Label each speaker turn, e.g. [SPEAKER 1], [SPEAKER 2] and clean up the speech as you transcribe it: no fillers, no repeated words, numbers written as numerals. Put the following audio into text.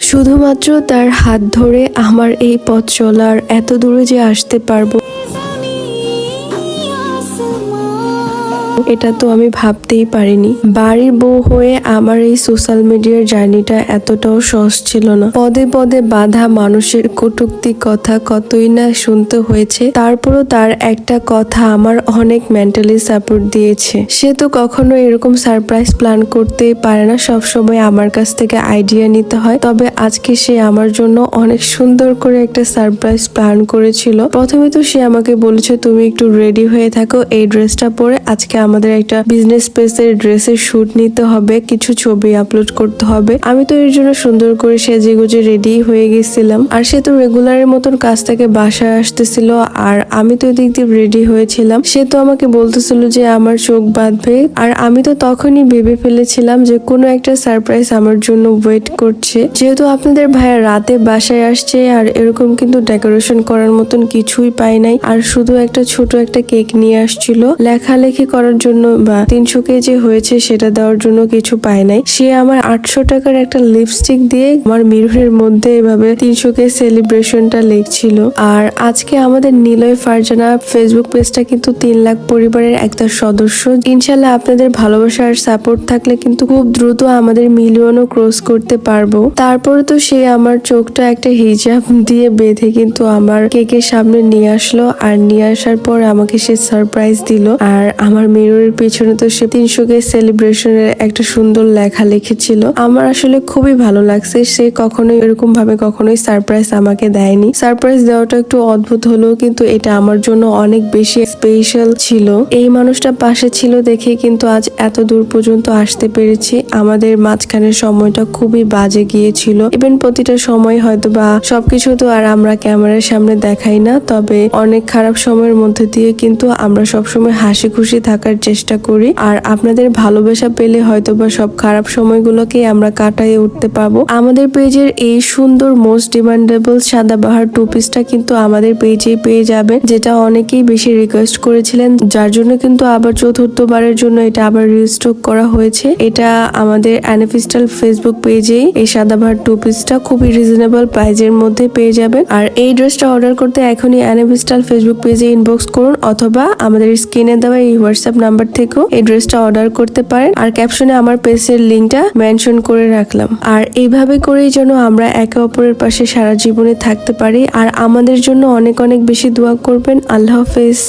[SPEAKER 1] শুধুমাত্র তার হাত ধরে আমার এই পথ চলার এত দূরে যে আসতে পারবো, এটা তো আমি ভাবতেই পারিনি। বাড়ির বউ হয়ে আমার এই সোশ্যাল মিডিয়ার জার্নিটা এতটাও সহজ ছিল না। পদে পদে বাধা, মানুষের কটূক্তি কথা কতই না শুনতে হয়েছে। তারপরও তার একটা কথা আমার অনেক মেন্টালি সাপোর্ট দিয়েছে। সে তো কখনো এরকম সারপ্রাইজ প্ল্যান করতেই পারে না, সব সময় আমার কাছ থেকে আইডিয়া নিতে হয়। তবে আজকে সে আমার জন্য অনেক সুন্দর করে একটা সারপ্রাইজ প্ল্যান করেছিল। প্রথমে তো সে আমাকে বলেছে, তুমি একটু রেডি হয়ে থাকো, এই ড্রেসটা পরে আজকে আমাদের একটা বিজনেস পেজের ড্রেসের শুট নিতে হবে, কিছু ছবি আপলোড করতে হবে। আমি তো এর জন্য সুন্দর করে সেজে গুজে রেডি হয়ে গেছিলাম। আর সে তো রেগুলারের মতন কাজ থেকে বাসায় আসতেছিল, আর আমি তো এদিক দিয়ে রেডি হয়েছিলাম। সে তো আমাকে বলতেছিল যে আমার চোখ বাঁধবে, আর আমি তো তখনই ভেবে ফেলেছিলাম যে কোনো একটা সারপ্রাইজ আমার জন্য ওয়েট করছে। যেহেতু আপনাদের ভাইয়া রাতে বাসায় আসছে, আর এরকম কিন্তু ডেকোরেশন করার মতন কিছুই পাই নাই, আর শুধু একটা ছোট একটা কেক নিয়ে আসছিল। লেখালেখি করার জন্য বা 300 কেজি হয়েছে সেটা দেওয়ার জন্য কিছু পায় নাই। সে আমার 800 টাকার একটা লিপস্টিক দিয়ে আমার মিররের মধ্যে এভাবে 300 কে সেলিব্রেশনটা লিখছিল। আর আজকে আমাদের নিলয় ফারজানা ফেসবুক পেজটা কিন্তু 3 লাখ পরিবারের একটা সদস্য। ইনশাল্লাহ আপনাদের ভালোবাসা আর সাপোর্ট থাকলে কিন্তু খুব দ্রুত আমাদের মিলিয়নও ক্রস করতে পারবো। তারপরে তো সে আমার চোখটা একটা হিজাব দিয়ে বেঁধে কিন্তু আমার কেকের সামনে নিয়ে আসলো, আর নিয়ে আসার পর আমাকে সে সারপ্রাইজ দিল। আর আমার মিররের পেছনে তো সে 300 কে সেলিব্রেশনের একটা সুন্দর লেখা লিখেছিল। আমার আসলে খুবই ভালো লাগছে। সে কখনোই এরকম ভাবে কখনোই সারপ্রাইজ আমাকে দেয়নি। সারপ্রাইজ দেওয়াটা একটু অদ্ভুত হলেও কিন্তু এটা আমার জন্য অনেক বেশি স্পেশাল ছিল। এই মানুষটা পাশে ছিল দেখে কিন্তু আজ এত দূর পর্যন্ত আসতে পেরেছি। আমাদের মাঝখানের সময়টা খুবই বাজে গিয়েছিল। ইভেন প্রতিটা সময় হয়তো বা সবকিছু তো আর আমরা ক্যামেরার সামনে দেখাই না, তবে অনেক খারাপ সময়ের মধ্যে দিয়ে কিন্তু আমরা সবসময় হাসি খুশি থাকার চেষ্টা করি। আর আপনাদের ভালোবাসা পেলে হয়তো বা সব খারাপ সময়গুলোকে আমরা কাটাইয়ে উঠতে পারবো। আমাদের পেজের এই সুন্দর মোস্ট ডিমান্ডেবল সাদাবাহার টু পিসটা কিন্তু আমাদের পেজেই পেয়ে যাবেন, যেটা অনেকেই বেশি রিকোয়েস্ট করেছিলেন, যার জন্য কিন্তু আবার চতুর্থবারের জন্য এটা আবার রিস্টক করা হয়েছে। এটা আমাদের অ্যানিফিস্টাল ফেসবুক পেজেই এই সাদাবাহার টু পিসটা খুবই রিজনেবল প্রাইজের মধ্যে পেয়ে যাবেন। আর এই ড্রেসটা অর্ডার করতে এখনই অ্যানিফিস্টাল ফেসবুক পেজে ইনবক্স করুন, অথবা আমাদের স্ক্রিনে দেওয়া এই হোয়াটসঅ্যাপ নাম্বার থেকেও এই ড্রেসটা অর্ডার করতে পারেন। আর ক্যাপশনে আমার পেজের লিঙ্কটা মেনশন করে রাখলাম। আর এইভাবে করেই যেন আমরা একে অপরের পাশে সারা জীবনে থাকতে পারি। আর আমাদের জন্য অনেক অনেক বেশি দোয়া করবেন। আল্লাহ হাফেজ।